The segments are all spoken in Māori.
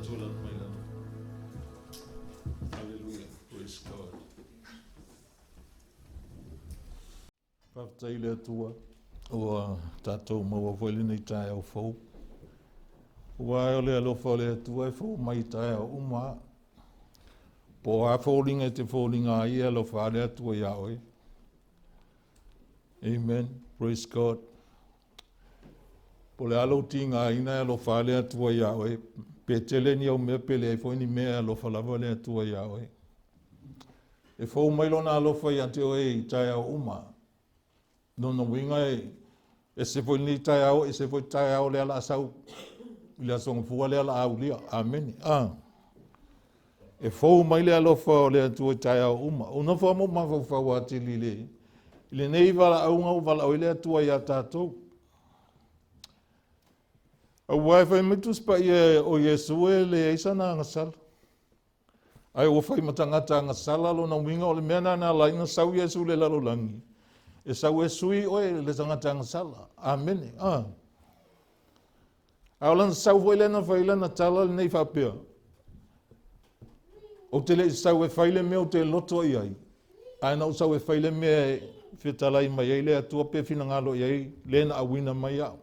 tulan mai lana. Hallelujah. Praise God. Whaftai le atua, ua tātou maua whaile nei tae au whau. Ua e ole alofa le atua e whau mai tae au uma. Po a whaulinga te whaulinga ai alofa le atua ia oi. Amen. Praise God. Po le alo tinga ina alofa le atua ia oi. Pe tele ni au mea pele e whaini mea alofa lava le atua ia oi. E whau mai lona alofa ia te oi tae au uma. Nono winga e se foi ni tai au, e se foi tai au le ala sau. Le asong fua le ala au lia. Amen. E fou mai le alofa le atua tai au uma. Una fua mo mafafai ati lile. Le nei vala au ngau vala au le atua ia tātou. Aoai fai mitus pa ia o Iesu e le eisana ngasala. Ai o fai matangata ngasala lo na winga o le mena na laina sau Iesu le lalo langi. E sau e sui oe le tangata ngasala. Amen. Aolan sau foile na faile na tala nei whapea. O te le sau e faile me o te loto i ai. Aina o sau e faile me whetalai mai ai le atua pe finangalo i ai le na awina mai au.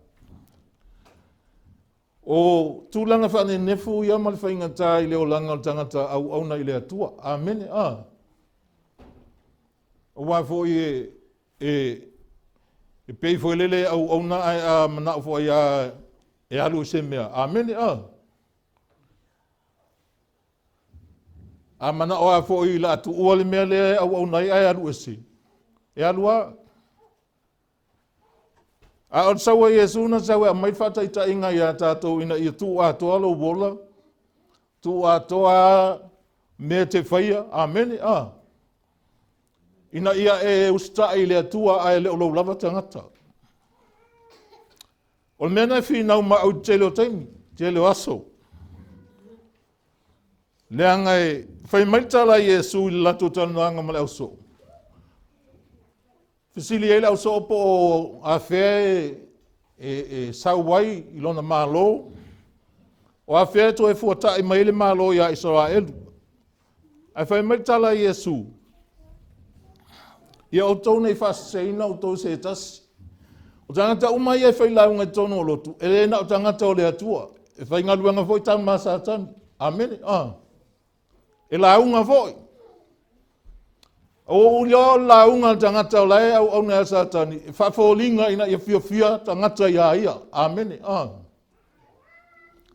O tūlanga whane nefu ia mal whaingata i leo langa o tangata au auna i le atua. Amen. O wafo i e pei foi lele au na a mana fo ia e alu se mea. Amen. A mana o fo i la tu o le mea le au na ai alu se. E alu a o sawa Yesu na sawa mai fata ita inga ia tatou ina i tu atoa lo bola. Tu atoa me te faia. Amen. Ina ia e usta i le atua ai le olo lava tangata. O mena e whina ma au te leo taimi, te leo aso. Leanga e whai maitala Iesu i latou tanuanga ma le auso. Fisili e le auso po a whea e sauwai i lona malo. O a whea to e fuata i maile malo ia Israelu. A whai maitala Iesu. Ia o tau nei whaseina o tau se tasi. O tangata umai e whailaunga tono o lotu. E rena o tangata o le atua. E whaingaluanga foi tau masa atani. Amen. E launga foi. O ulio launga tangata o lae au nea satani. E whawholinga ina ia fia tangata ia ia. Amen.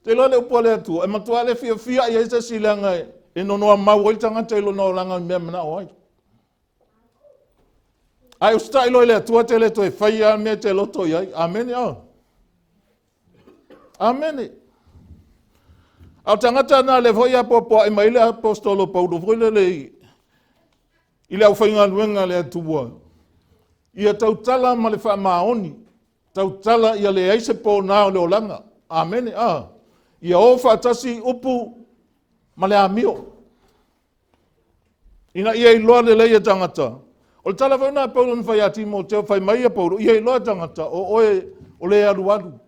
Te loa le upua le atua. E matua le fia ia isa silanga e nonoa mau i tangata ilo no langa mea mana oai. Ai o stai loile atua te le toi whaia me te loto iai. Amen. Amen. Au tangata na le voi apoapoai mai le apostolo Paulo voile le i le au whainga nuenga le atua. Ia tau tala ma le whaamaoni. Tau tala ia le eise po nao le olanga. Amen. Ia o whaatasi upu ma le amio. Ina ia i loa le leia tangata. O tala whauna Paulo na whai a Timoteo whai mai a Paulo. Ia i loa tangata o oe o le alualu.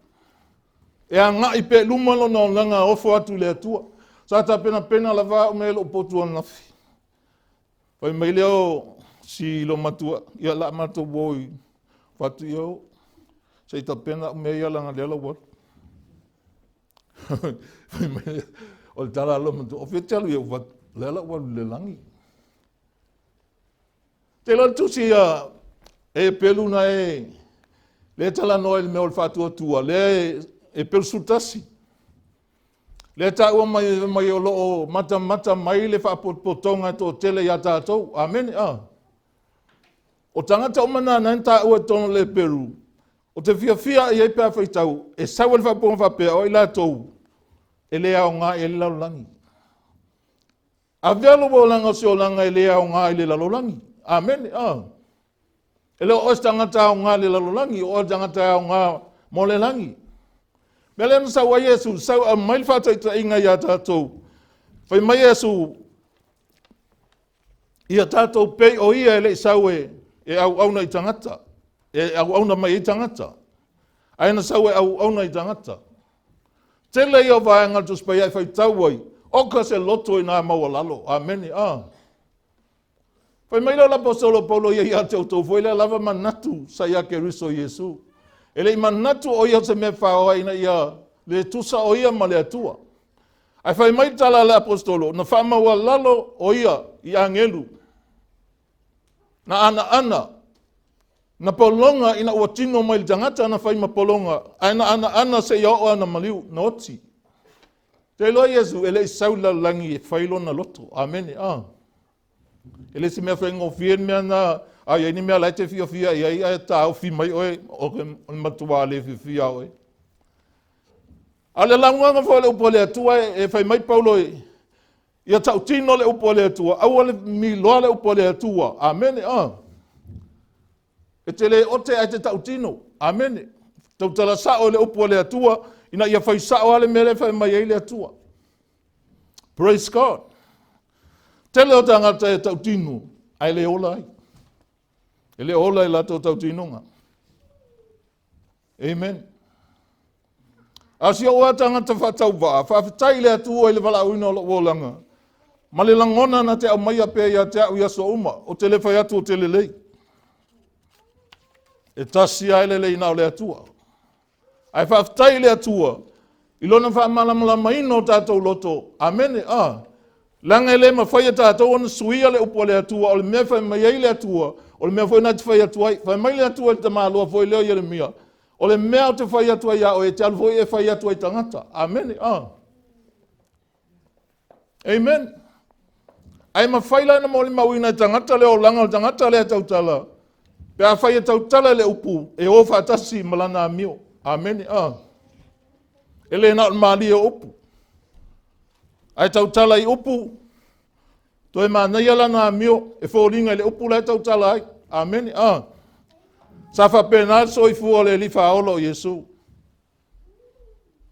E a ngai pe luma lona o langa ofo atu le atua. Sa ta pena lava o mele o potua nafi. Whai mai leo si lo matua. Ia la matua boi. Whatu iau. Sa ta pena o mea langa lela watu. Whai mai leo. O tala lo matua. O whetelu iau watu. Lela watu le langi. Te la tusi e pelu na le tala noa il meo faapotopoto le e pelu sutasi. Le ta ua mai o loo mata mai le faapotopotonga to tele ia tātou. Amen. O tangata o mana na ta ua tono le pelu. O te fia i Upu Faitau e sawa le faaponga fapea o i latou. E le au ngā e le lalolangi. A velo o langa se o langa e le au ngā e le lalolangi. Amen. E leo o tangata o ngā le lalolangi, o tangata o ngā mo le langi. Mele na sawa Iesu, sawa mai whata ita inga ia tātou. Whai mai Iesu, ia tātou pei o ia e le sawe e au auna i tangata. E au auna mai i tangata. Aina sawe au auna i tangata. Tele ia vaenga tu spai ai faitau ai. Oka se loto ina maua lalo. Ameni. Fai maila la apostolo Paulo ia te autou foi le lava manatu sa ia Keriso Iesu. Ele manatu o ia se me whaoa ina ia le tusa o ia ma le atua. Ai fai mai tala le apostolo na whamaua lalo o ia i angelu. Na ana. Na polonga ina ua tino mai le tangata na fai ma polonga. Ai na ana se ia oa na maliu na oti. Te loa Iesu ele i saula langi e whailo na loto. Amene. Ele si mea whaingo fien mea na ai ni mea lai te fia ia ta au fi mai oe o ke matuā le fia oe. Ale launga fo le upo le atua e whai mai Paulo ia tau tino le upo le atua. Au ale mi loa le upo le atua. Amene. E te le ote ai te tau tino. Amene. Tau tala sao le upo le atua ina ia whai sao ale mele whai mai ei le atua. Praise God. Tele o tangata e tau tino, ai le ola ai. E le ola i lato tau tinonga. Amen. Asi o a tangata whatau waa, whawhitai le atua i le wala uina o lo wolanga. Ma le langona na te au mai ape ia te au iaso uma, o te le whai atu o te le lei. E tasi ai le lei nao le atua. Ai whawhitai le atua, i lona whaamalamala ino tātou loto. Amene, Langa ele ma whai tātou ona suia le upo le atua, o le mea whai mai ei le atua, o le mea whai nati whai atua, whai mai le atua le tamālua whai leo Jeremia, o le mea o te whai atua ia o e te alu whai e whai atua i tangata. Amen. Amen. Ai ma whai lai na moli mawina i tangata le o langa o tangata le tau tala. Pe a whai e tau tala le upu, e o whatasi malana amio. Amen. Ele na maali e upu. Ai tau tala i upu, to e mana ia lana mio, e whōringa le upu lai tau tala ai. Amen. Sa whapena so i fua le li whaolo o Iesu.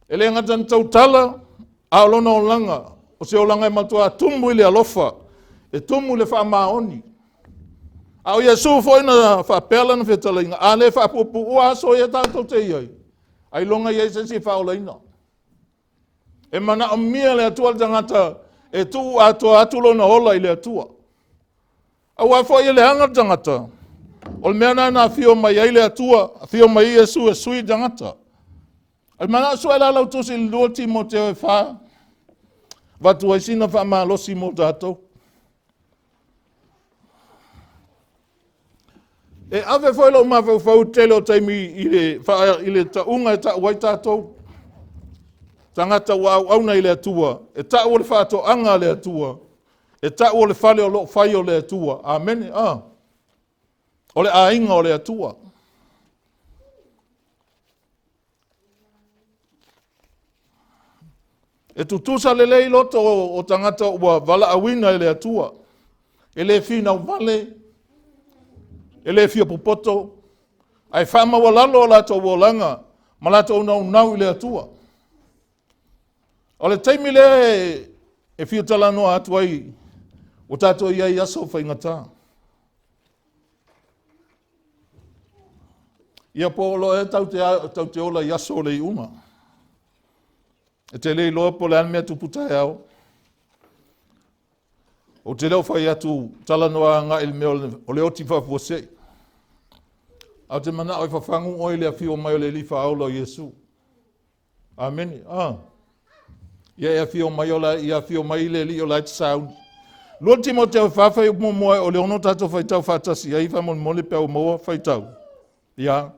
E le ngatan tau tala, a lona o langa, o se o langa e matuā tumu i le alofa, e tumu le whaamaoni. A o Iesu fo ina whapela na whetala inga, a le whapopu ua so e tātou te iai. Ai longa iai se si whaola ina. E mana o mia le atua le tangata e tu atoa lona ola i le atua. Au a fo i le hanga tangata. O le mea na fio mai ai le atua, fio mai Iesu e sui tangata. Al mana so e la lau tusi lua Timoteo e wha. Vatu ai sina faamalosi mo tātou. E ave foi lo ma fau tele o taimi i le taunga e ta wai tātou. Tangata wau au nei le atua, e ta o le whāto anga le atua, e ta o le whale o lo whai o le atua. Amen. O le ainga o le atua. E tu tusa le lei loto o tangata ua wala awina i le atua. E le fina wale, e le fia popoto, ai whama walalo o lato wolanga, ma lato nau i le atua. O le taimi le e fia tala noa atu ai, o tātou iai aso whaingata. Ia po lo e tau te ola i aso le i uma. E te lei loa po le anmea tuputa e au. O te leo whai atu tala noa ngā il mea o le oti whafuose. Au te mana oi whawhangu oi le a fio mai o le lifa aula o Iesu. Amen. Ia e a fio mai o la, ia fio mai le li o light sound. Lua Timoteo whawhai upo moe o le ono tato Faitau whatasi. Ia iwa mon mole pia o moa Faitau. Ia.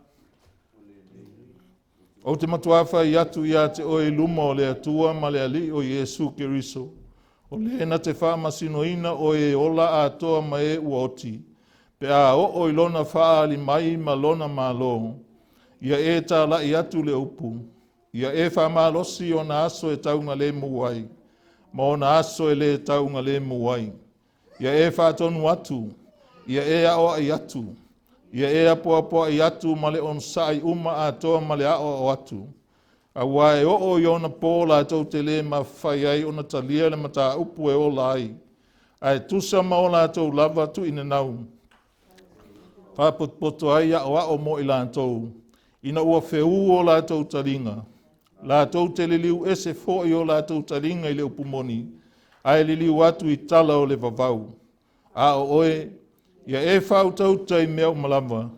O te matuā whai atu ia te oe luma o le Atua ma le Alii o Iesu Keriso. O le na te faamasinoina o e ola atoa ma e uoti. Pe a o i lona faaali mai ma lona malo. Ia e tala i atu le upu. Ia e faamalosi o na aso e taugalemu ai. Ma o na aso e le taugalemu ai. Ia e faatonu atu. Ia e aoai atu. Ia e apoapoai atu ma le onosai uma atoa ma le o atu. Aoai o i ona pola atou te le mafafai ai ona talia le mataupu e ola ai. Ai tusa ma ola atou lava tu inanau. Faapotopoto ai o mo i latou. Ina ua feu o latou talinga. latou te liliu ese fo'i o latou talinga I le upu moni, ai liliu atu I tala o le vavau. Aoai, ia e whautau tai mea malama,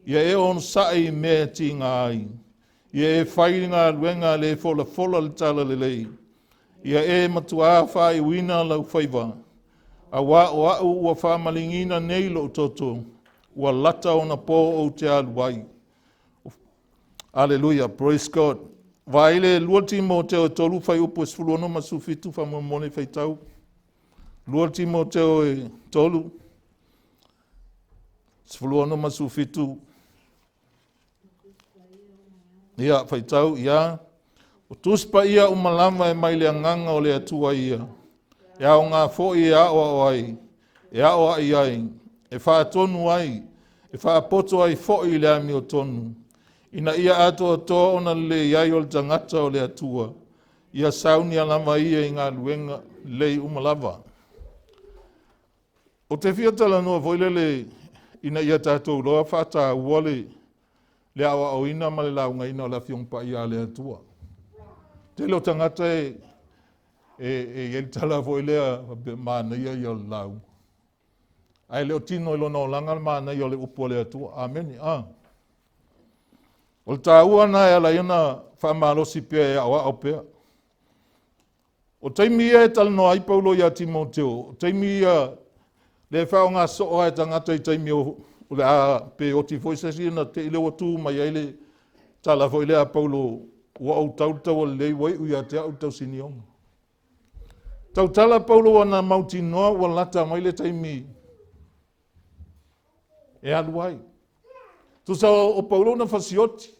ia e onosai mea ti ngā ai, ia e whainga luenga le fola le tala lelei, ia e matuā whai wina lau whaiva, a wā o au ua whaamalingina nei lo toto, ua lata o na pō o te aluai. Alleluia, praise God. Vaile lua Timoteo tolu fai upu esfuluono masufitu Faamalosi Faitau. Lua Timoteo e tolu. Esfuluono masufitu. Ia, Faitau, ia. O tuspa ia umalama e maile anganga o le atua ia. Ia o ngā fo'i e aoai. E aoai ai. E faatonu ai. E faapotoai fo'i le ami o tonu. Ina ia atoa toa ona le iai o le tangata o le atua. Ia sauni alama ia I ngā luenga lei umalava. O te whiatala noa voilele ina ia tātou loa whata uole le awa o ina ma le launga ina o la fiongpa ia le atua. Te leo tangata e tala voilea maana ia I o le lau. Ai leo tino I lona o langa maana ia o le upu le atua. Amen. O le tāua na e ala iana faamalosi pia e awa o pia. O taimi ia e tala no ai Paulo ia Timoteo. O taimi ia le whao ngā soa e tangata I taimi o le a pe o ti foisesi na te ile o tū mai eile tala fo ile a Paulo ua au tautau o lei wai ui a te au tau sinionga. Tau tala Paulo wana mauti noa ua lata mai le taimi e aluai. Tusa o Paulo na fasioti.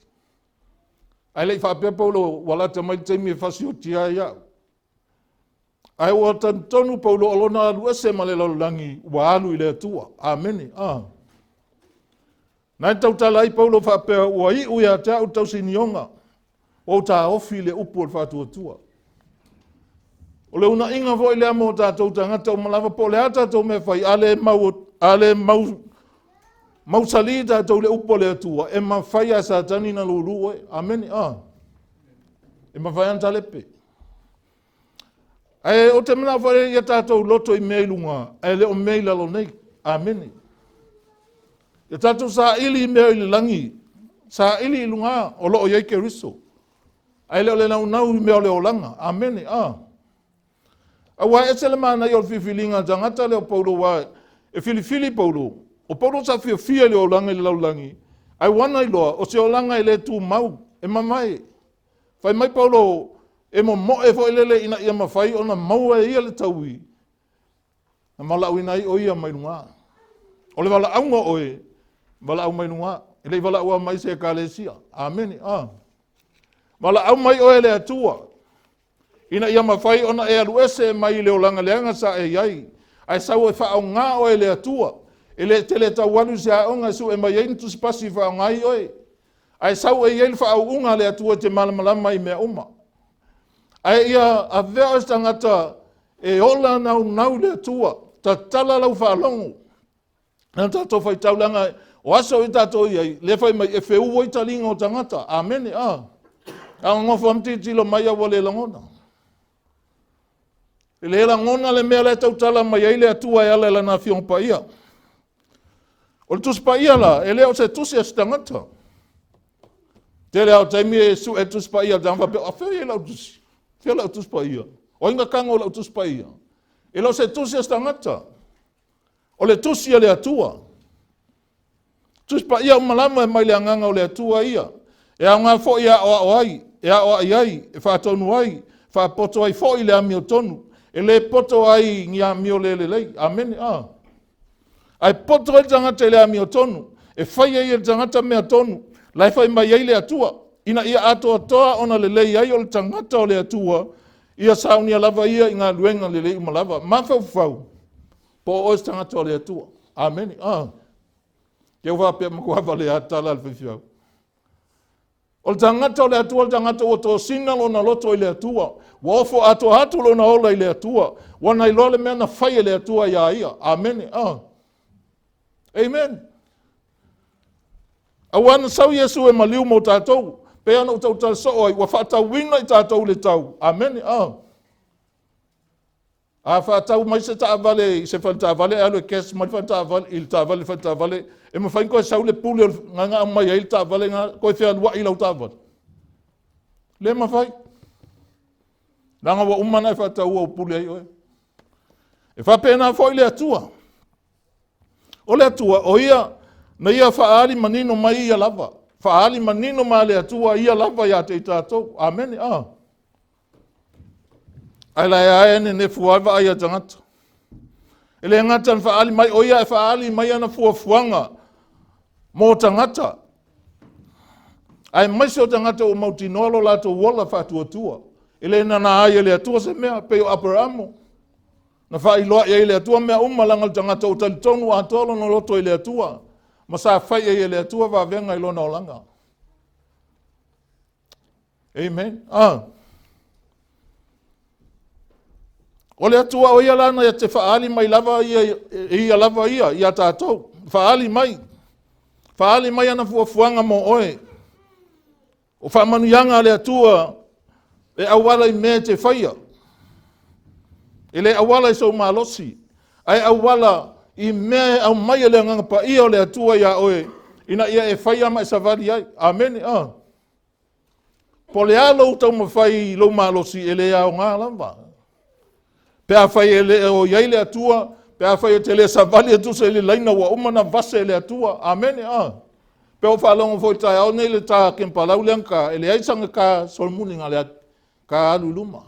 Ai lei whapea Paulo walata mai taimi e fasioti a ia. Ai ua tantonu Paulo olona alua se male laulangi wa alu I le atua. Amen. Nai tautala ai Paulo whapea ua I ui a te au tau sinionga. O ta ofi le upu o faatuatua. O le una inga vo I le amo tātou tangata o malawa po le ata tau me whai ale mau sali tātou le upu le atua. E ma whai a satani na lulu e. Amen. E ma whai antalepe. E o te mana whare ia tātou loto I meilunga. E le o meila lo nei. Amen. Ia tātou sa ili I mea I le langi. Sa ili I lunga o lo o Iesu Keriso. Ai leo le nau I mea o le olanga. Amen. Awa e se le mana I o fifilinga tangata leo Paulo wa e filifili Paulo. O Paulo sa fia le olanga I le laulangi. Ai wana I loa o se olanga I le tu mau. E mamai. Fai mai Paulo e mo e fo ilele ina ia mafai ona mau e ia le taui. Na mala uina I o ia mai lunga. O le wala aunga oe. Wala au mai lunga. E le wala ua mai se kalesia. Amen. Wala au mai oe le atua. Ina ia mawhai ona e alu ese mai leo langa leanga sa e iai. Ai sau e whaau ngā oe le atua. E le tele tau wanu se a onga su e mai ein tu spasi whaau ngai oe. Ai sau e iei whaau unga le atua te malamalama I mea uma. Ai ia a vea o tangata e ola nau le atua. Ta tala lau whaalongo. Nā tātou Faitau langa o aso I tātou iai. Le whai mai e wheu o talinga o tangata. Amen. A ngofo amtiti lo mai awa le langona. E le langona le mea le tautala mai eile atua e ala na fiongpa ia. O le tuspa ia la, e leo se tusi a stangata. Te leo taimi e su e tuspa ia, dangwa pe, a whea e lau tusi. Whea lau tuspa ia. O inga kanga o lau tuspa ia. E leo se tusi a stangata. O le tusi a le atua. Tuspa ia umalama e mai le anganga o le atua ia. E a ngā fo ia o aoai. E aoai ai, e faatonu ai, faapotoai fo I le ami o tonu, e le poto ai ngia mi o le lei. Amen. Ai poto e tangata le ami o tonu, e whai ai e tangata mea tonu, lai whai mai ai le atua, ina ia atoa toa ona le lei ai o le tangata o le atua, ia sauni a lava ia I ngā luenga le lei umalava, mafafai, po o e tangata o le atua. Amen. Ke uwa pia makuawa le atala al whiwhiau. O le tangata o le atua, le tangata o to sina lona loto I le atua. Wa ofo atoa hatu lona ola I le atua. Wana I loa le mea na whai le atua ia ia. Amen. Amen. A wana sau Iesu e maliu mo tātou. Pea na utau tala so oi, wa whaatau wina I tātou le tau. Amen. A whaatau mai se taavale, se whaatavale, alo e kes mai whaatavale, il taavale, whaatavale. E ma whain koe sau le pule nganga mai il taavale, koe whea lua I lau taavale. Le ma whai. Nanga wa umana e whaatau o pule ai oe. E whapena fo I le atua. O le atua, o ia, na ia faaali manino mai ia lava. Faaali manino ma le atua ia lava ia te tātou. Amen. Ai lai ae ne fuava ai a tangata. Ele ngata na faaali mai, o ia e faaali mai ana fuafuanga. Mo tangata. Ai mai se o tangata o mautinolo lato wala fatuatua. Ele nana ai le atua se mea peo Abrahamo. Na wha iloa ia le atua mea umalanga tangata o talitonu a tolo no loto le atua. Ma sa whai ia le atua wa venga I lona o langa. Amen. O le atua o ia lana ia te whaali mai lava ia lava ia tātou. Whaali mai. Whaali mai ana fuafuanga mo oe. O whamanuianga le atua e awala I mea te whaia. Ele awala I so malosi. Ai awala I mea au mai le nganga pa ia o le atua ia oe. Ina ia e whaia mai savali ai. Amen. Po le alo utau mawhai lo malosi ele au ngā lamba. Pea whai ele o iai le atua. Pea whai te le savali atu se le laina wa umana vase le atua. Amen. Pea o whalongo fo tai au nei le tā kempalau le anka. Ele aisanga ka solmuni ngā le ka alu luma.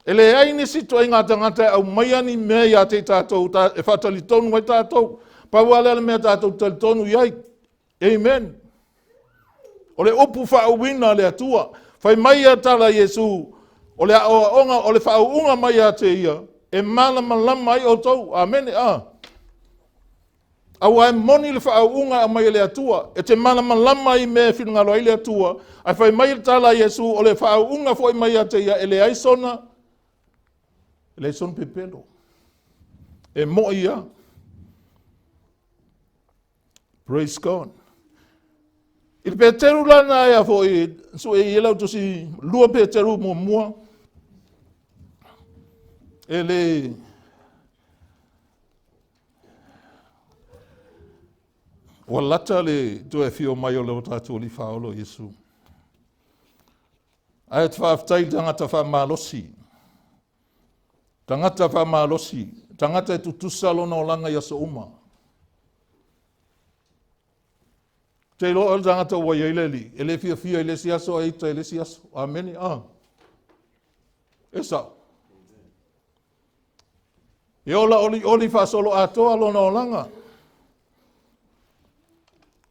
Ele ai ni situ ai ngā tangata au mai ani mea ia te tātou e whatalitonu mai tātou. Pauale ale mea tātou talitonu iai. Amen. Ole upu faawina le atua. Fai mai a tala Iesu. Ole aoa ole faunga mai a te ia. E malama lama ai o tau. Amen. Aoai moni le faunga a mai le atua. E te malama lama I me whingalo ai le atua. Ai fai mai a tala Iesu. Ole faunga foi mai a te ia. Ele ai sona. Ele son pepelo. E mo ia. Praise God. I peteru lana ia fo I so e ielau tusi lua peteru mo mua. Ele walata le to e fio mai o le tātou li whaolo Iesu. Ai te whaaftai tangata Faamalosi. Tangata Faamalosi, tangata e tusa lona o langa ia so uma. Te lo al tangata wa yaileli, ele fia ele siaso aita ele siaso. Amen. Esa. E ola oli fa solo atoa lona o langa.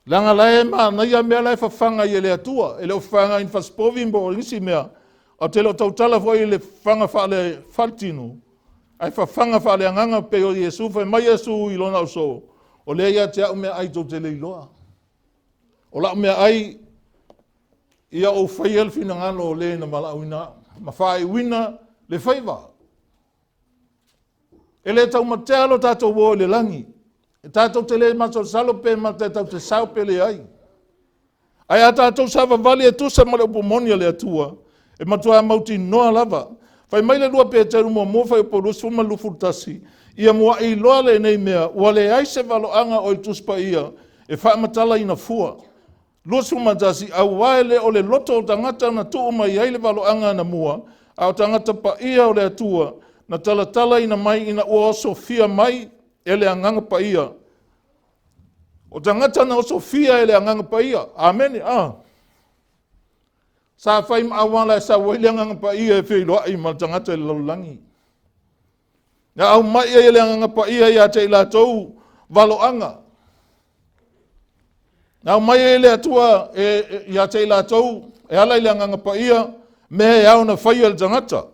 Langa lae ma na ia mea lai fanga ele atua, ele o fanga in faspovimbo nisi mea. O te lo tautala foi ele fanga fale faltinu. Ai whawhanga whale anganga pe o Iesu, whai mai Iesu I lona o so. O lea ia te au mea ai tau te leiloa. O la mea ai, ia o whai elfina ngano o le na mala uina, ma whae wina le whaiva. E le tau ma te alo tātou o le langi. E tātou te le mato salo pe ma te tau te sao pe le ai. Ai a tātou sawa vali e tusa ma le upu moni le atua. E matuā mauti noa lava. Fai mai le lua peteru mo fai po lusu ma lufutasi. Ia mua I loa le nei mea, ua le ai se valoanga o I tuspa ia, e whaamatala ina fua. Lusu matasi, aoai le o le loto o tangata na tuu mai ai le valoanga na mua, au tangata pa ia o le atua, na tala ina mai ina ua oso fia mai, ele anganga pa ia. O tangata na oso fia ele anganga pa ia. Amen. Sa fai awala sa waileanga pa ia e whiloa I maltangata I laulangi. Na au mai e leanga pa ia te latou valoanga. Na au mai e le atua ia te latou e ala leanga pa ia me e au na fai al tangata.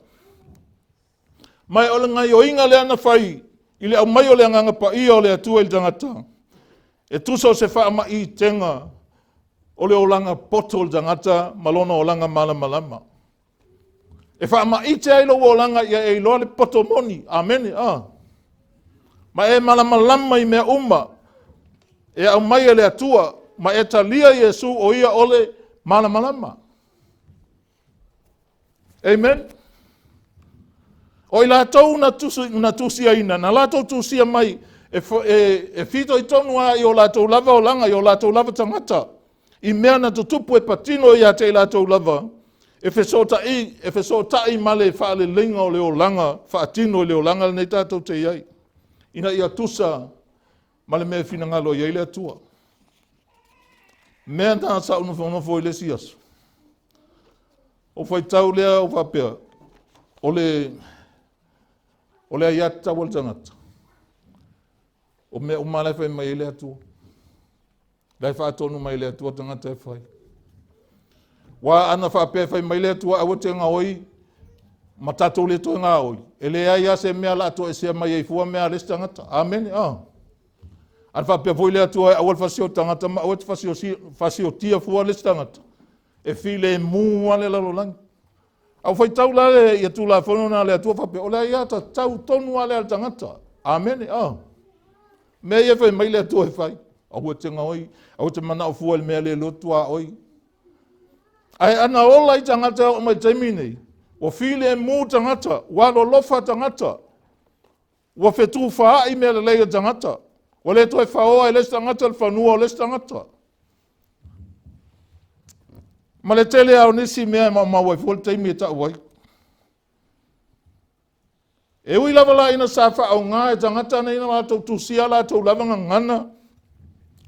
Mai o ngai o inga le ana fai I le au mai o leanga pa ia o le atua il tangata. E tusa se whaama I tenga o le olanga poto o tangata, malona olanga malama. E whaama ite ailo o olanga ia e loa le poto moni. Amen. Ma e malama I mea uma. E au mai le atua, ma e talia Iesu o ia ole malamalama. Amen. O i latou na tusi aina, na latou tusia mai, e fito i tonu a i o latou lava o langa, i o latou lava tangata. I mea na tutupu e patino i a te latou lava. E feso tai male faale linga o leo langa, faatino leo langa le nei tatou te iai. Ina ia tusa, male mea fina ngalo iai le atua. Mea na sa unofo i le siasu. O Faitau lea o whapea, o le aiata wal tangata. O mea umale whai mai le atua. Lai faatonu mai le atua tangata e whai. Wa ana whapea whai mai le atua awa te ngaoi, matatou le toi ngaoi. E le aia se mea la atua e sea mai e fua mea les tangata. Amen. An whapea voi le atua e awal fasio tangata, ma awal fasio tia fua les tangata. E file mua le lalolangi. Au Faitau la le ia tu la fono na le atua whapea. O le ia ta tau tonu ale al tangata. Amen. Mea ia whai mai le atua e whai. Au te ngaoi, au te mana o fua le mea le lotua oi. Ai ana ola i tangata o mai taimine. O file mu tangata, walo lofa tangata. Wa fetu faaali mea le leia tangata. O le toi aoai les tangata, le whanua o les tangata. Ma le tele au nisi mea mawai fuol taimi e tau wai. E ui lava la ina sa wha au ngā e tangata na ina latou tusia latou lava ngana.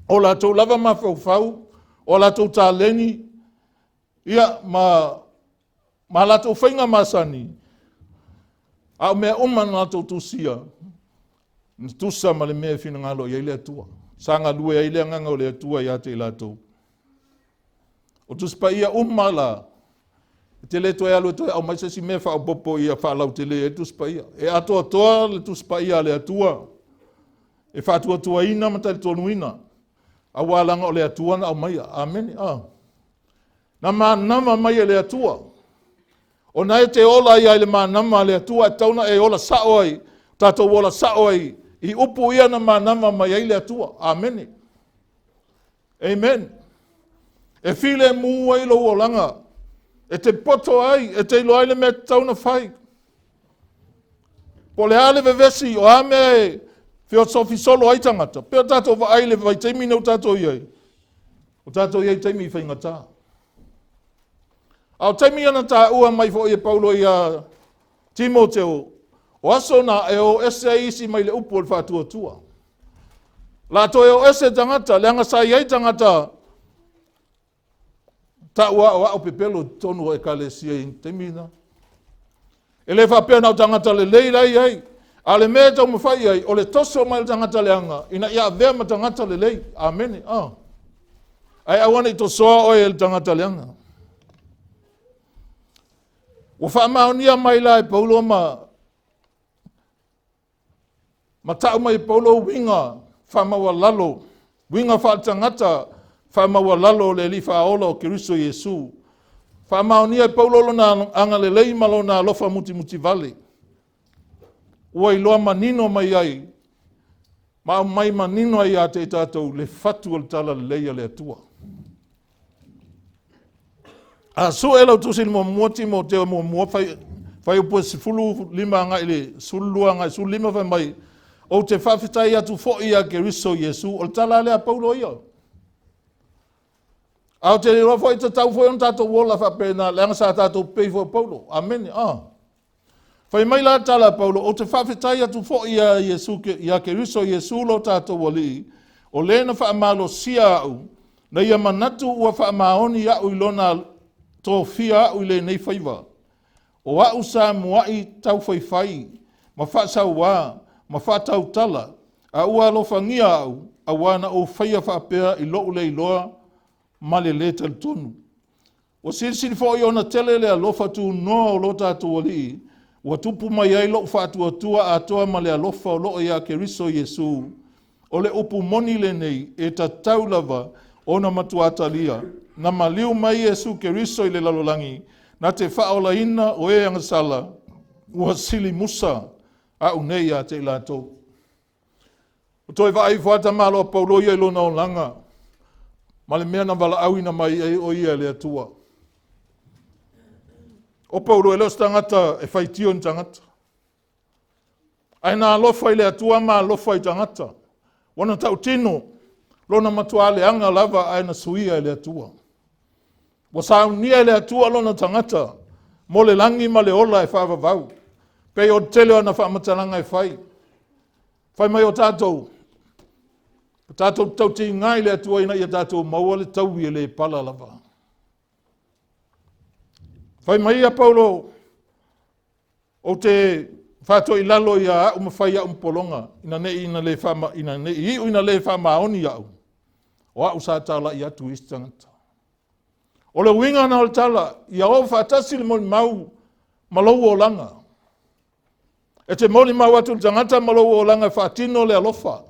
O latou lava mafafau, o latou talengi. Ia ma latou whainga masani. Au mea uma na latou tusia. Tusa ma le mea fina ngalo i le atua. Sanga lue i le anganga o le atua i ate i latou. O tuspa ia umala. Te le toi alu toi au mai se si me fa popo ia fa lau te le tuspa ia. E atoa le tuspa ia le atua. E fa tua ina mata le tonu ina. Awalanga o le atua na au mai. Amen. Na manama mai le atua. O nai te ola ia le manama le atua tauna e ola saoai. Tato ola saoai. I upu ia na manama mai le atua. Amen. Amen. E file mua i lo olanga. E te poto ai, e te ilo ai le mea tauna whai. Po le ale vevesi o ame fio sofi solo ai tangata. Peo tato wa ai le vai teimi nau tato iai. O tato iai teimi i whaingata. Au teimi ana ta ua mai fo i Paulo i a Timoteo. O aso na e o ese isi mai le upu o le whatua tua. Lato e o ese tangata, le anga sa iai tangata. Ta ua o pepelo tonu e kalesia in temina. E le whapea nau tangata le lei ai. A le mea tau mawhai ai, o le toso mai le tangata le anga. Ina ia vea ma tangata le lei. Amen. Ai awana i to soa oi le tangata le anga. Wa whaamaonia mai la e Paulo ma tau mai Paulo winga whamawa lalo. Winga whaatangata whamawa lalo le li whaola o Keriso Iesu. Whamaonia Paulo lona anga le lei malo na lofa muti vale. Ua i loa manino mai ai. Ma mai manino ai a te tātou le fatu al tala le leia le atua. A so e lau tusi ni mua Timoteo mua whai upo si fulu lima ngai le sulua ngai sul lima whai mai. O te whawhitai atu fo ia Keriso Iesu o tala lea Paulo ia. Au te reo fo i te tau fo i on tātou wola whapena le anga sa tātou pei fo Paulo. Amen. Whai mai la tala Paulo o te whawhitai atu fo ia Iesu ia Keriso Iesu lo tātou Alii. O lena faamalosi au na ia manatu ua faamaoni au i lona tō fia au i lenei whaiva. O au sa muai tau whaifai, ma whaasau wā, ma whaatau tala, a ua alofangia au, a wana o whaia whaapea i loo le iloa, ma le le tonu. O sirisiri fo i ona tele le alofa tu noa o lo tātou Alii, ua tupu mai ai loo whaatua tua atoa ma le alofa o loo ia Keriso Iesu, o le upu moni lenei e ta taulava ona matuā talia, na maliu mai Iesu Keriso i le lalolangi, na te whaola ina o e angasala, ua sili musa a unei a te latou. O toi vai fuata malo Paulo i lona o langa, Ma le mea na wala auina mai e o ia le atua. O Paulo e leo tangata e whaitio ni tangata. Ai nā alofa i le atua ma alofa i tangata. Wana tau tino, lona matuā le anga lava ai na suia i le atua. Wa saunia i le atua lona tangata, mo le langi ma le ola e whaavavau. Pei o tele ana whaamatalanga e whai. Whai mai o tātou. Tātou tau ti ngai le atua ina i tātou maua le tau i le pala lava. Whai mai a Paulo o te whātoi lalo i a umawhai a umpolonga ina le whaamaoni au. O au sa tala i atu istangata. O le winga na o tala i a o whaatasi le moni mau malou o langa. E te moni mau atu tangata malou o langa whaatino le alofa.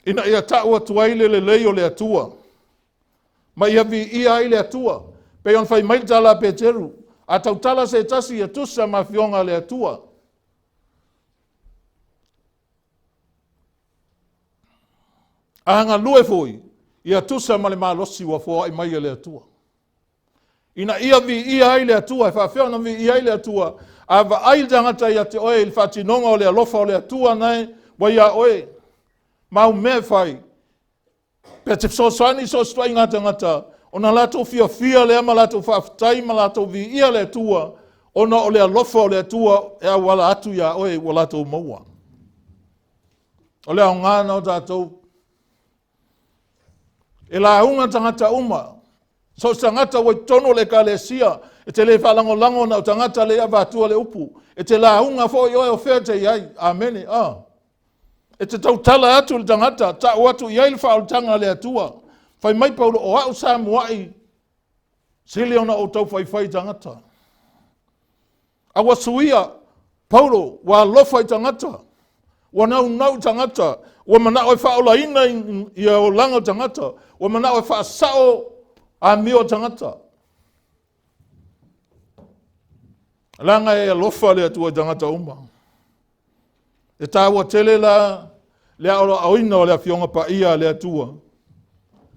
Ina ia tau atuaile le lei le atua. Ma ia vi ia ai le atua. Pe on fai mai tala pe teru. A tau tala se tasi ia tusa ma fionga le atua. A hanga lue foi. Ia tusa ma le malosi wa foa i mai le atua. Ina ia vi ia ai le atua. E whawhiona vi ia ai le atua. A va ai tangata ia te oe il whatinonga o le alofa o le atua nai. Wa ia oe. Mau me fai. Pe te soani so stua inga tangata. Ona latou fia le ama latou whaafutai ma latou vi ia le atua. Ona o le alofa o le atua e a wala atu ia oe wa latou maua. O le au ngana o tātou. E la unga tangata uma. So tangata wai tono le ka le sia. E te le whalango lango na o tangata le ava atua le upu. E te la unga fo i oe o whea te iai. Amene. E te tau tala atu le tangata. Ta o atu iai le whaoltanga le atua. Whai mai Paulo o au sa muai. Sili ona o tau whai tangata. Awa suia Paulo wa lofa i tangata. Wa nau tangata. Wa mana o whaola ina i o langa tangata. Wa mana o whaasao a mio tangata. Langa e lofa le atua tangata uma. E tāua tele la le aoina o le fionga pa ia le atua.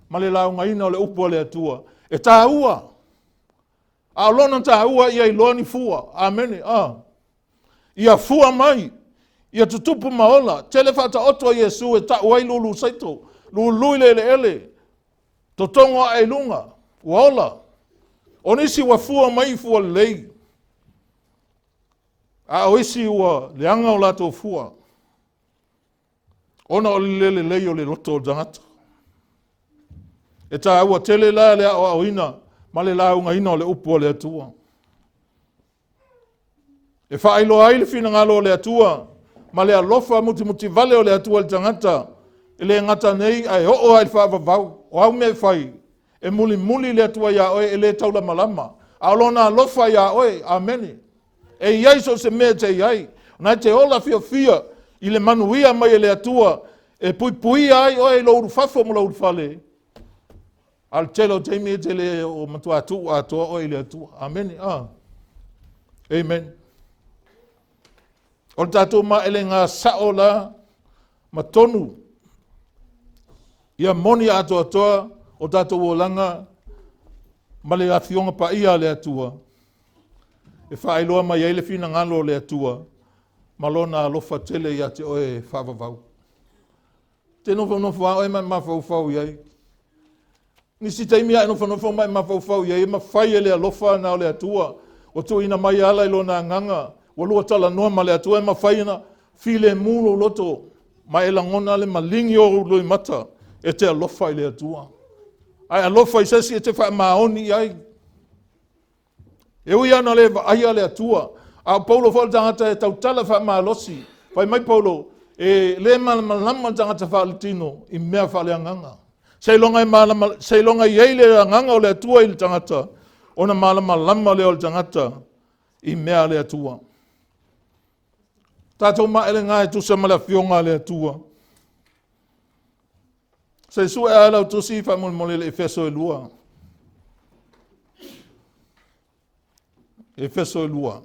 Ma le launga ina o le upu o le atua. E tāua. A lona tāua ia i loani fua. Amene. Ia fua mai. Ia tutupu maola. Tele whata oto Iesu e tāua i lulu saito. Lulu ile ele. Totongo ai lunga. Waola. Onisi wa fua mai fua lei. A oisi wa leanga o lato fua. Ona o lele lei o le loto o tangata. E ta aua tele la le o ina. Ma le launga ina o le upu o le atua. E whailo ai le fina ngalo o le atua. Ma le alofa muti vale o le atua le tangata. E le ngata nei ai o ai whaavavau. O au me whai. E muli le atua ia oe e le taula malama. A lona alofa ia oe. Amene. E iai so se mea te iai. Nai te ola fia i le manuia mai e le atua. E pui ai oe louru fafo mo louru fale. Al telo te mea te le o matuā atoa oe le atua. Amen. Amen. O tātou ma ele ngā sao la matonu. Ia moni atoa o tātou o langa. Ma le afionga pa ia le atua. E whaailoa mai eile fina ngalo le atua. Malona alofa tele ia te oe whaavavau. Te nofo a oe mai mafafau iai. Nisi teimia e nofo mai mafafau iai. E mawhai ele alofa na o le atua. O tu ina mai ala ilo na nganga. Walua tala noa ma le atua e mawhai na file mulo loto. Ma e langona le malingi o lui mata. E te alofa i le atua. Ai alofa i sesi e te wha maoni iai. E ui ana le aia le atua. A Paulo fo tangata e tau tala faamalosi. Pai mai Paulo e le malama tangata faaalitino i mea faaleanganga. Seilonga i eile anganga o le atua i le tangata. Ona malama lama le o le tangata i mea le atua. Tātou maele ngā e tusa ma le fionga le atua. Se sue a lau tusi faamalosi le Efeso e lua. Efeso e lua.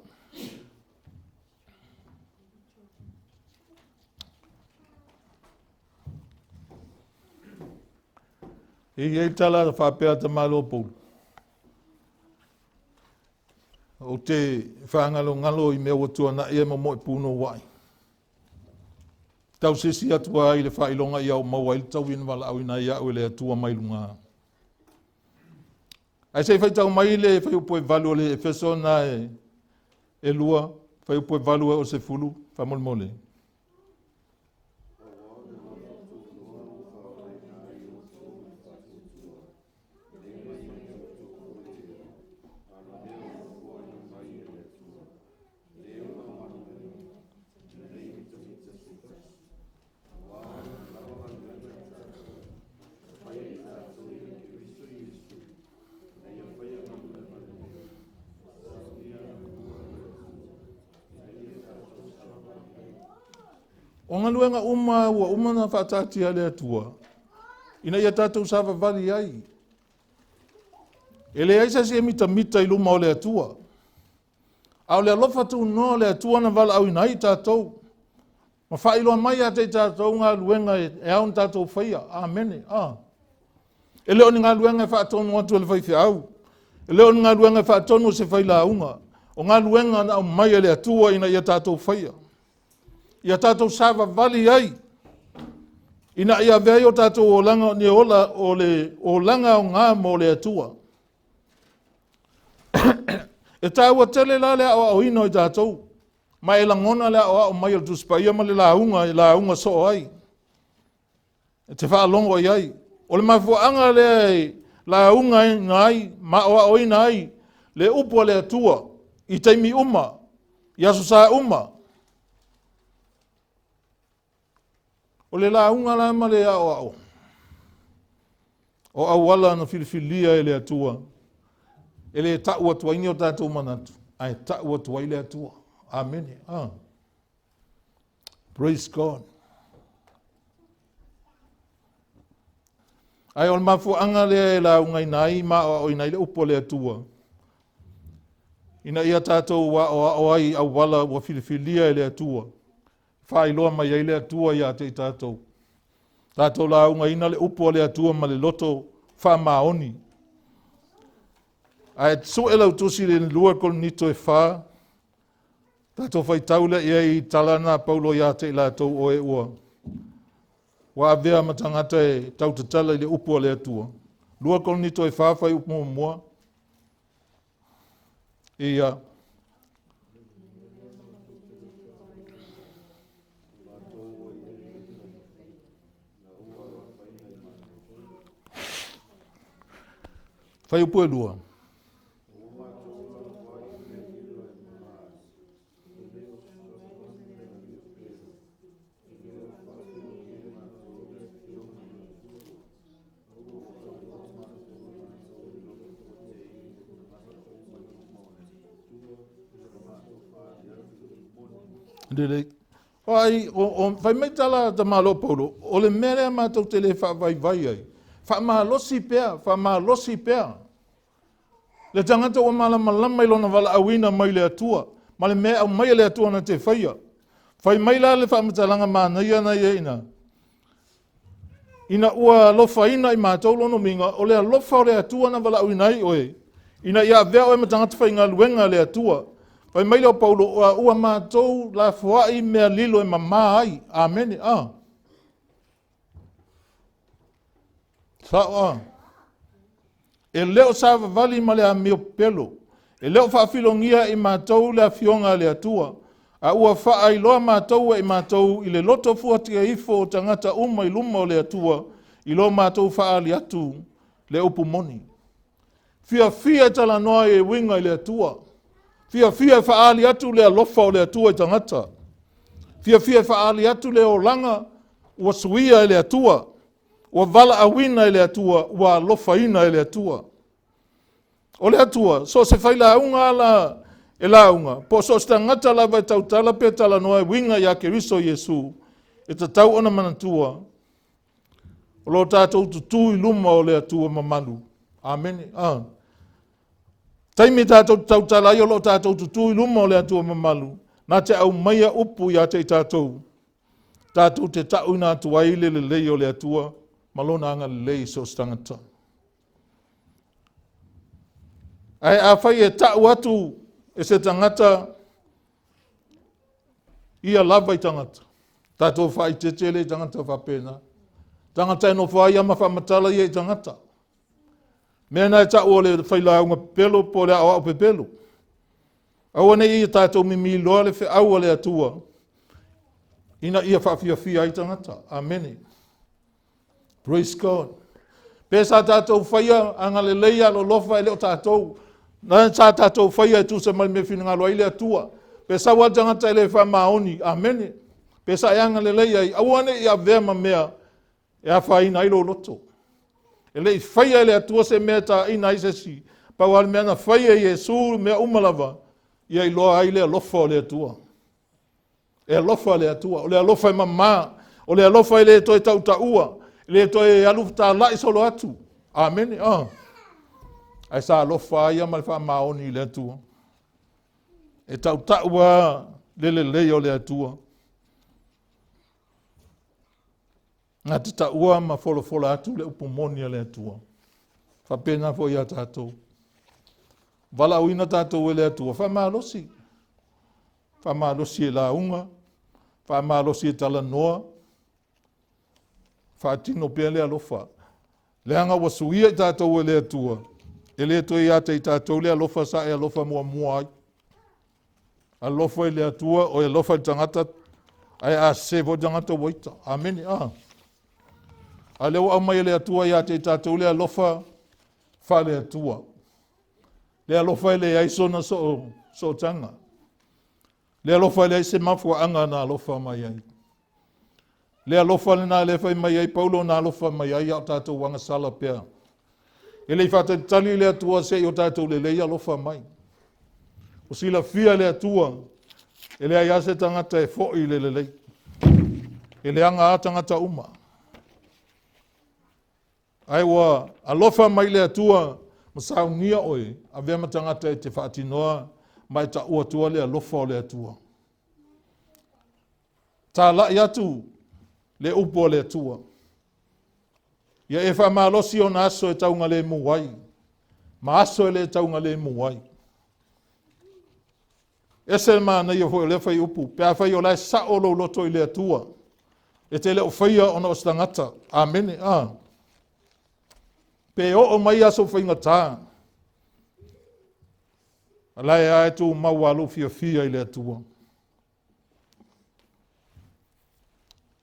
iei tala whapea te malo pulu. O te whangalo ngalo I mea watua na ia mo puno wai. Tau sisi atua I le whailonga I au maua I tau ina wala au ina ia au le atua mailunga. Ai sei Faitau mai le whaiupo e valu le efeso na e lua, whaiupo e valu o se fulu, whamolmole. O ngā luenga uma na whaatatia le atua. Ina ia tātou sawa vali ai. E le aisa si e mita I luma o le atua. Au le alofa tu no le atua na vala au inai tātou. Ma whailoa mai a te tātou ngā luenga e au tātou whaia. Amene. E leo ni ngā luenga e whaatonu atu le whaifi au. E leo ni ngā luenga e whaatonu se whaila unga. O ngā luenga na au mai le atua ina ia tātou whaia. Ia tātou sawa vali ai. Ina ia vei o tātou o langa ni ola o langa o ngā mo le atua. E tāua tele la le o ino I tātou. Ma e langona le o mai o tuspaia ma le launga so ai. E te whaalongo I ai. O le mafuanga le launga ngai, ma o ina ai. Le upu le atua. I teimi uma. Iasu sa uma. O le launga la ma le ao. O awala na filifilia e le atua. E le ta'ua tua inyo tātou manatu. Ai ta'ua tua I le atua. Amen. Praise God. Ai o mafuanga le launga inai ma o inai le upo le atua. Ina ia tātou wa aoai awala wa filifilia e le atua. Whailoa mai ai le atua ia te tātou. Tātou launga ina le upo le atua ma le loto whamaoni. Ai so e lau tusi le lua kolonito e wha. Tātou Faitau le ia I tala na paulo ia te latou o e ua. Wa avea matangata e tau te tala I le upo le atua. Lua kolonito e wha whai upo mua. Ia. Whai upo e lua. Ai, whai mai tala ta malo paulo, o le mere a mātou te le whaavai ai. Faamalosi pea. Le tangata o malama I lona wala awina mai le atua. Ma le mea au mai le atua na te whaia. Whai mai la le whaamatalanga mana ia na ia ina. Ina ua lofa ina I mātou lono minga, o le alofa o le atua na wala awina I oe. Ina ia vea oe matangata whai ngā luenga le atua. Whai mai leo paulo, ua mātou la fuai mea lilo e mamā ai. Amen. Sawa. E leo sawa vali ma le amio pelo. E leo whaafilongia I mātou le afionga le atua. A ua wha loa mātou I mātou I le loto fuatia ifo o tangata uma I luma o le atua. I lo mātou faaali atu le upu moni. Fia tala noa e winga I le atua. Fia faaali atu le alofa o le atua I tangata. Fia faaali atu le olanga ua suia I le atua. Ua vala awina I le atua, ua alofa ina I le atua. O le atua, so se whaila unga ala e launga. Po so se tangata la vai tau tala pe tala noa e winga Iesu Keriso Iesu. E ta tau ona manatua. O lo tātou tutu I luma o le atua mamalu. Amen. Taimi tātou tau tala I o lo tātou tutu I luma o le atua mamalu. Nā te au maia upu ia te tātou. Tātou te tau ina atua I le lei o le atua. Malona anga lei so stangata. Ai a whai e tau atu e se tangata ia lava i tangata. Tātou whai te tele tangata whapena. Tangata e no whai ama whamatala ia i tangata. Mea nai tau o le whailaunga pelo po le aoa pe pelo. Aua nei ia tātou mimi loa le whaau le atua. Ina ia whawhiawhia i tangata. Amen. Praise God. Pesa tātou whaia anga le leia lo lofa e leo tātou. Nā tātou whaia e tusa mai me whina ngalo ile atua. Pesa wa tangata ele whamaoni. Amen. Pesa e anga le leia i awane i a vema mea e a whaina ilo loto. Ele i whaia ele atua se mea ta ina isesi. Pawal mea na whaia i Iesu mea umalava. Ia i loa ai le alofa o le atua. E alofa le atua. O le alofa e mama. O le alofa e le toi tau taua. Le toi alufu ta lai solo atu. Amen. Ai sa alofa ia mal faamaoni le atua. E tau taua le o le atua. Nga te taua ma folo atu le upu moni le atua. Whapena fo ia tātou. Vala uina tātou ele atua. Faamalosi. Faamalosi e launga. Faamalosi e tala noa. Faatino pia le alofa. Leanga wasuia i tātou ele atua. Ele toi ate i tātou le alofa sa e alofa mua ai. Alofa ele atua o alofa i tangata. Ai a sevo tangata waita. Amen. A leo au mai ele atua i ate i tātou le alofa. Fa le atua. Le alofa ele aisona so tanga. Le alofa ele se mafua anga na alofa mai ai. Le alofa le na le fai mai ai paulo na alofa mai ai au tātou wanga sala pea. Ele i fata tali le atua se i o tātou le alofa mai. O sila fia le atua. Ele ai ase tangata e fo'i le lei. Ele anga a tangata uma. Ai wa alofa mai le atua. Masau nia oe, a vema tangata e te whaatinoa, mai ta ua tua le alofa o le atua. Tā lai atu, le upo le atua. Ia e faamalosi o na aso e taugalemu ai. Ma aso e le taugalemu ai. Ese mana ia foi le fai upu, pe a fai o lai sa o lo loto i le atua. E te le o faia ona o stangata. Amen. Pe o mai aso whaingata. Alai ai tu maualu fia i le atua.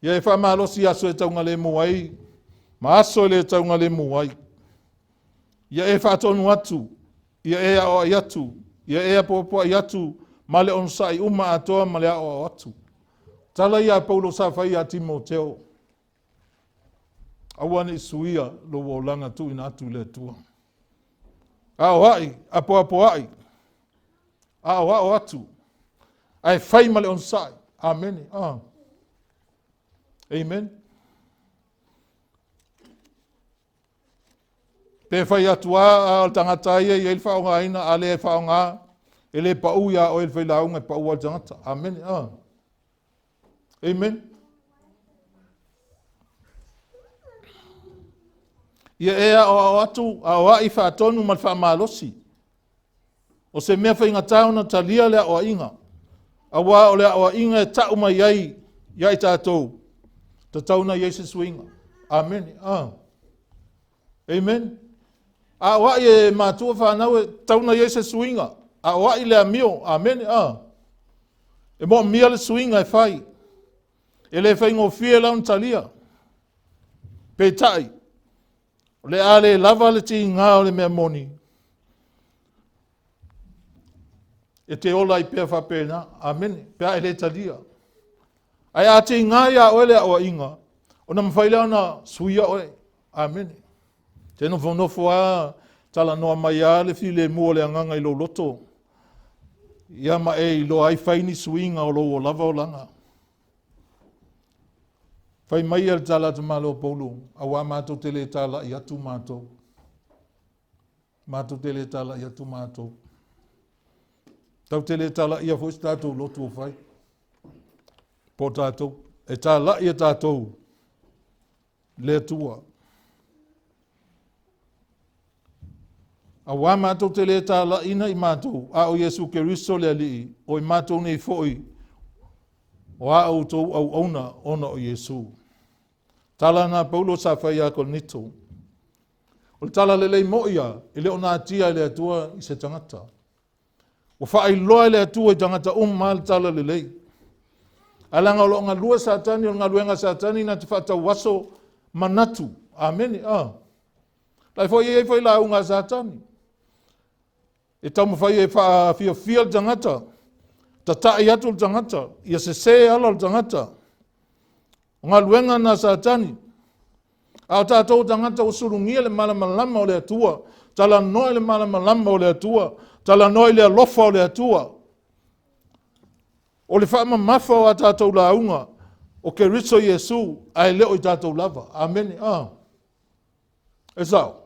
Ia e faamalosi aso e taugalemu ai. Ma aso e le taugalemu ai. Ia e faatonu atu. Ia e aoai atu. Ia e apoapoai atu. Ma le onosai uma atoa ma le aoai atu. Tala ia Paulo sa fai a Timoteo. Awane isuia lo wolanga tu ina atu le tua. Aoai, apoapoai. Aoai atu. Ai fai ma le onosai. Amen. Amen. Pe fai atua al tangata ia i whaonga ina ale e whaonga. Ele pau ia o ele whailaunga pau al tangata. Amen. Amen. Ia ea o atu aoai faatonu mal faamalosi. O se mea whaingatau na talia le aoa inga. Awa o le aoa inga e tau mai iai tātou. Ta tauna Iesu swinga. Amen. Amen. Aoai e matua whanau e tauna Iesu swinga. Aoai le amio. Amen. E mo mia le swinga e whai. E le whaingo fie laun talia. Peitai. Le ale lava le ti ngā o le mea moni. E te ola i pia whapena. Amen. Pia e le talia. Ai a te ngā ia o ele o inga. O na mwhaila ona suia oe. Amen. Te no whanofo a tala noa mai a le file mua le anganga i lo loto. Ia ma e i lo ai whaini suinga o lo o lava o langa. Whai mai al tala te malo polo, a wā mātou te le tala i atu mātou. Mātou te le tala i atu mātou. Tau te le tala i a fwis tātou lotu o whai. Po tātou, e tala i a tātou. Le atua. A wā mātou te le tala ina I mātou, a o Iesu Keriso le alii, o I mātou nei foi, o a o tau au ona o Iesu. Tala na Paulo sa whai a konito. O le tala le lei moia, I le ona atia le atua I se tangata. O whaai loa le atua I tangata ma le tala le lei. Alanga o ngā lua satani o ngā luenga satani na te whatau waso manatu. Amen. Lai fo e fo la unga satani. E tamu fai e wha fia tangata. Ta tae atu tangata. Ia se ala tangata. O ngā luenga na satani. Ao tātou tangata o surungia le malamalama o le atua. Tala noi le malamalama o le atua. Tala noi le alofa o le atua. O le whaama mafa o a tātou launga. O Keriso Iesu ai leo I tātou lava. Amen. E sao.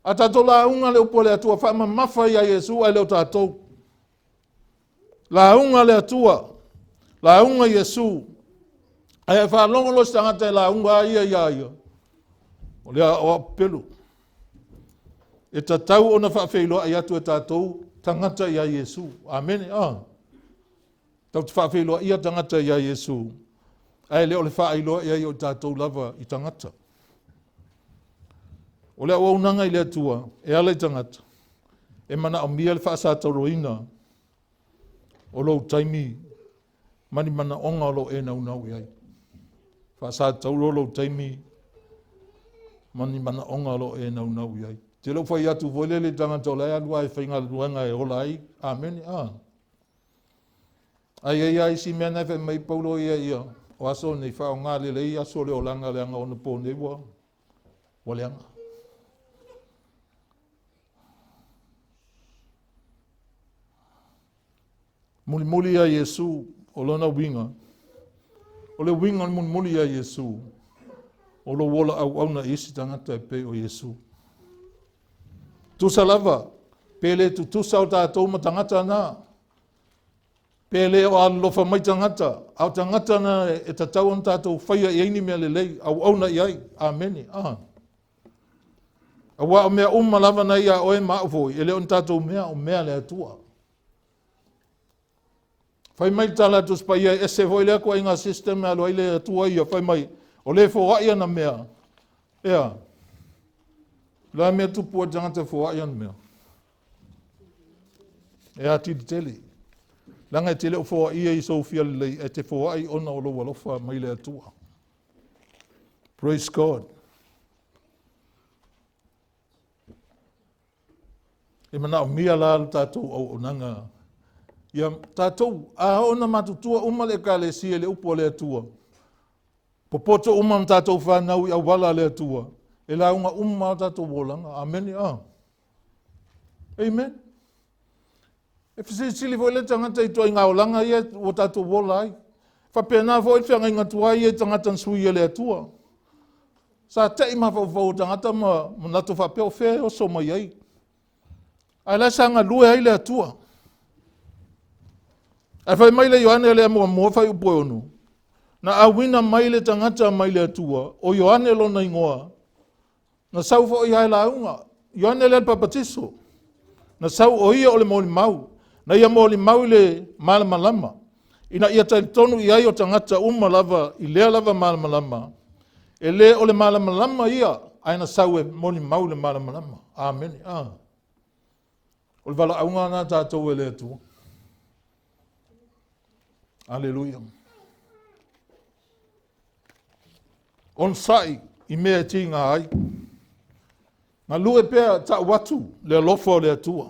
A tātou launga le upo le atua. Whaama mafa I a Iesu ai leo tātou. Launga le atua. Launga Iesu. Ai e whaalongo lo stangata launga ia. O lea o pelu. E tatau ona whaafeilo ai atu e tātou tangata I a Iesu. Amen. Tau te whaafeilo ia tangata I a Iesu. Ai leo le whaailoa ia o tātou lava I tangata. O lea waunanga I lea tua. E ala I tangata. E mana o mia le whaasata roina. O lo taimi. Mani mana onga lo e nau iai. Whaasata lo taimi. Mani mana onga lo e nau iai. Te lo whai atu vole le tangata o lea lua e whainga luanga e ola ai. Amen. Ai si mea nai mai paulo ia. O aso nei whao ngā lelei aso le o langa leanga o na pō newa. Waleanga. Muli a Iesu o lona winga. O le winga muli a Iesu. O lo wola au na isi tangata e pe o Iesu. Tusa lava. Pele tu tusa o tātou ma tangata na. Pele o alofa mai tangata. Au tangata na e tatau on tātou whaia I eini mea lelei. Au na iai. Amen. Awa o mea lava na ia oe maafoi. Ele on tātou mea o mea le atua. Whai mai tala tu spaia ese hoi lea kua inga system mea loa ile atua ia. Whai mai o le fōaia na mea. Ea. La mea tupua tangata fōaia na mea. Ea tidi tele. Langa e tele o fōaia I sofia lelei. E te fōai ona o lo walofa mai le atua. Praise God. E mana o mia la tātou au onanga. Ia tātou a ona matutua le kalesia le upo le atua. Popoto tātou whanau I au wala le atua. E la unga tātou wolanga. Amen. Amen. E whisili foi le tangata I toa I ngā olanga ia o tātou wola ai. Whapena foi whianga I ngatua ia tangata nsui le atua. Sa tei mawhau tangata ma nato whapeo whea o so mai ai. Ai la sanga lue ai le atua. Ai whai mai le Ioane le mua whai upo onu. Na awina mai le tangata mai le atua. O Ioane lona ingoa. Na sau fo I ai launga. Ioane le papatiso. Na sau o ia o le moli mau. Na ia moli mau le malamalama. Ina ia tonu I ai o tangata lava. I lea lava malamalama. E le o le malamalama ia. Aina sau e moli mau le malamalama. Amen. O le wala aunga na tātou e le atua. Aleluia. Onosai I mea ti ngā ai. Ngā lue pēr ta watu le lofa o le atua.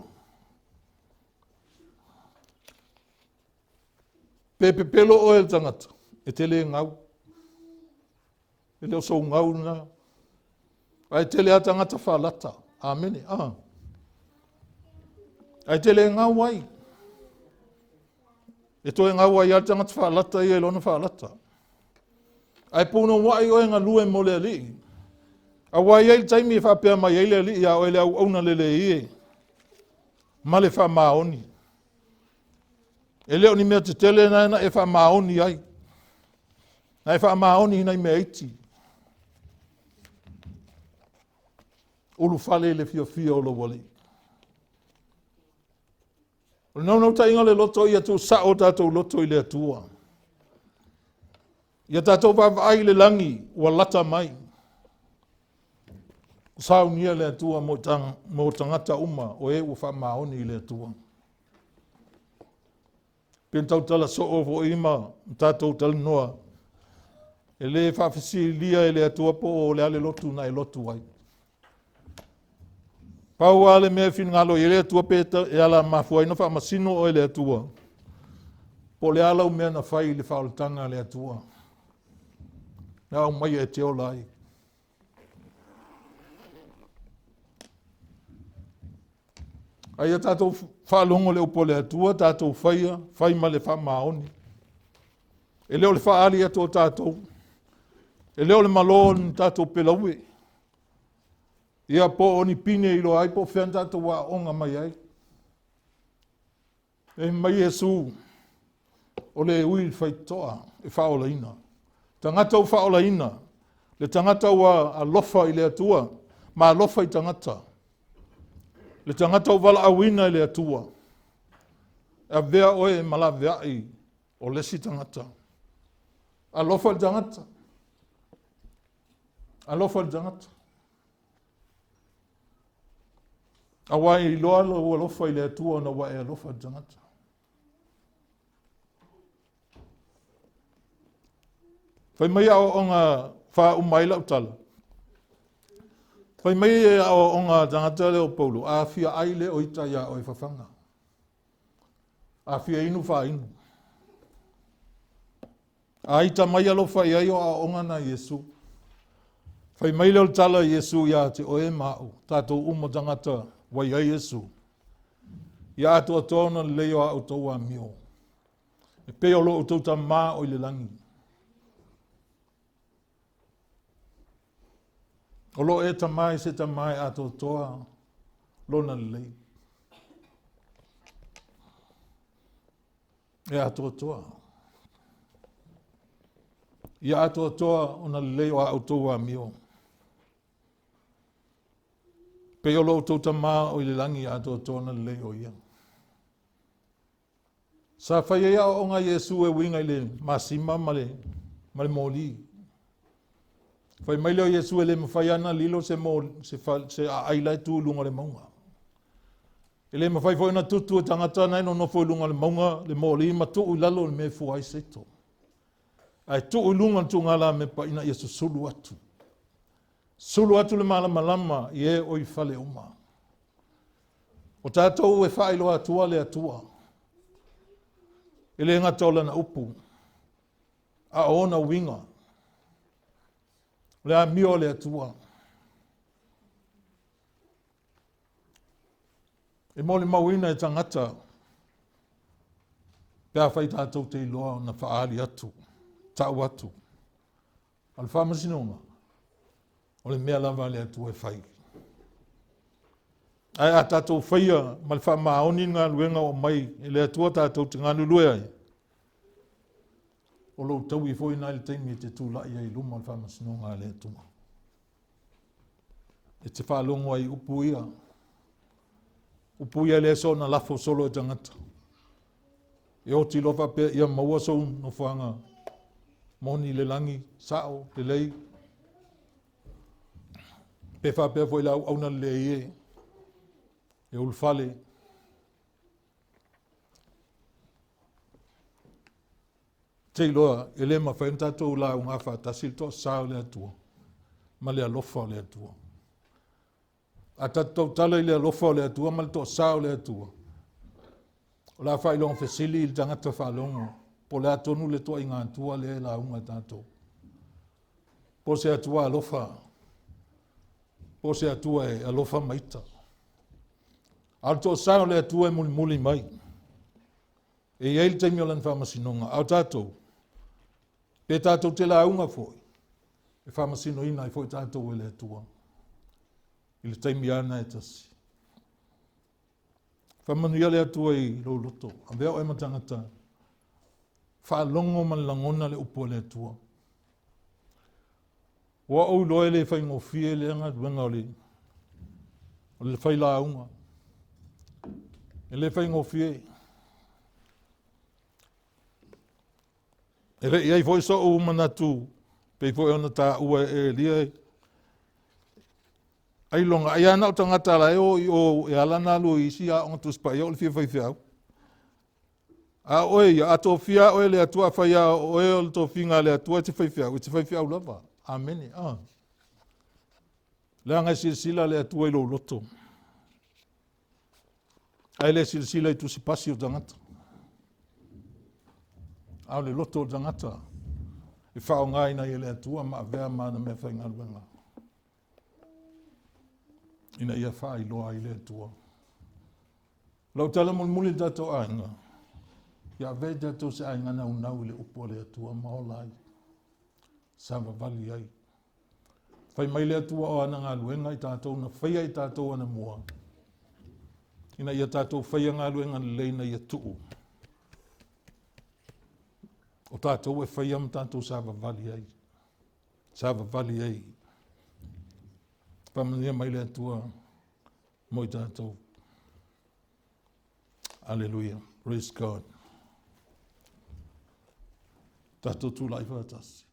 Pepelo o el tangata. E te le ngau. E leo so ngau na. Ai te le a tangata whalata. Amen. Ai te le ngau ai. E toi ngau ai al tangata whalata I e lona whalata. Ai puno wai o ngā lue mo le alii. A wai ai taimi e whapea mai ai le alii a o ele au auna le ie. Ma le whamaoni. E leo ni mea te tele na e whamaoni ai. Na e whamaoni hina I mea iti. Ulu whale le fia o lo wali. O nau ta inga le loto ia tu sa o tātou loto i le atua. Ia tātou wawai le langi ua lata mai. Sau nia le atua mo tangata uma o e ua whamaoni i le atua. Pien tau tala so o vo ima tātou tala noa. E le whawhisi lia e le atua po o le ale lotu na e lotu ai. Pau ale mea fin ngalo i le atua peta e ala mafuai na faamasino o le atua. Po le ala umea na whai le whaoltanga le atua. Nga o mai e te o lai. Aia tātou whaalongo le upo le atua, tātou whai ma le whamaoni. E leo le faaali ato tātou. E leo le malo ni tātou pelaue. Ia po oni pine i lo ai po whian tātou wa onga mai ai. E mai Iesu o le ui faitoa e whaola ina. Tangata u whaola ina. Le tangata wa alofa i le atua, ma alofa i tangata. Le tangata u wala awina i le atua. A vea oe mala vea i o lesi tangata. Alofa i tangata. Alofa i tangata. Aoai i loa lo alofa i le atua na wa e alofa i tangata. Whai mai au o ngā wha umaila utala. Whai mai au o ngā tangata leo Paulo. A fia aile o ita ia o i whawhanga. A fia inu wha inu. A ita mai alofa i ai o a onga na Iesu. Whai mai leo tala Iesu ia te oe mau. Tātou umo tangata wai ai Iesu. Ia atua tōna leo a atoa mio. E peo lo utauta mā o i le langi. O lo e tamai se tamai ato toa lona lei. E ato toa. Ia ato toa ona lei o autoa mio. Pe o lo tau tama o i le langi ato toa na lei o ia. Sa whaia o ngā Iesu e winga i le masima ma le moli. Whai mai leo Iesu e le mawhai ana lilo se ailai tu lunga le maunga. E le mawhai fo ina tutu e tangata nai no nofo lunga le maunga le moli ma tu lalo le me fuai seto. Ai tu lunga tu ngala me pa ina Iesu sulu atu. Sulu atu le malama i e o i fale uma. O tātou e whailo atua le atua. E le ngatola na upu. A ona winga. Le a mio le atua. E mole mawina e tangata. Pea whai tātou te iloa na faaali atu. Tau atu. Al faamasinoina. O le mea lava le atua e whai. Ai a tātou whaia ma le whaamaoni ngā luenga o mai. E le atua tātou te ngānu lue ai. O lo tau I foi nai le taimi te tūlai ai luma le whamasinoina le atua. E te whaalongo ai upu ia. Upu ia le so na lafo solo e tangata. E o ti lofa pe ia maua sou no whanga. Moni le langi, sao, le lei. Pe wha pe foi lau auna le ie. E ulfale. Te loa, e le mawhainta tō la unga whatasil tō sao le atua. Ma le alofa le atua. A tatou tala I le alofa le atua, ma le tō sao le atua. O la whailong fesili I tangata whalongo. Po le atonu le toa I ngā atua le la unga tātou. Po se atua alofa. Po se atua e alofa maita. Al tō sao le atua e muli mai. E iei te miolan whamasinoina. Au tātou. Pe tātou te la unga foi. E faamasinoina I foi tātou e le atua. I le taimi ana e tasi. Whamanuia le atua I lo loto. A vea o e matangata. Whaalongo man langona le upo le atua. Wa o loe le whaingofie le anga duenga o le. O le whaila unga. E le whaingofie. E rei ai foi so o manatu. Pei foi ona tā ua e lia. Ai longa, ai ana o tangata la o e alana lu i si a on tus pa yo le fia fai fiau. Aoai, ato fia o le atua fai a o e o to finga le atua te fai fiau lava. Amen. Le anga sila le atua i lo loto. Ai le sila i tusi pasi o tangata. Au le loto o tangata. E whao ngai na i le atua ma avea ma na mea whainga luenga. Ina ia wha i loa i le atua. Lau tala muli tato ainga. Ia vei tato se ainga nau i le upo le atua maolai. Sama vali ai. Whai mai le atua o ana ngā luenga i tātou na whaia i tātou ana mua. Ina ia tātou whaia ngā luenga leina ia tuu. O tātou e whaia ma tātou sama vali ai. Sama vali ai. Pamania mai le atua mo i tātou. Hallelujah. Praise God. Tātou tū lai whātasi.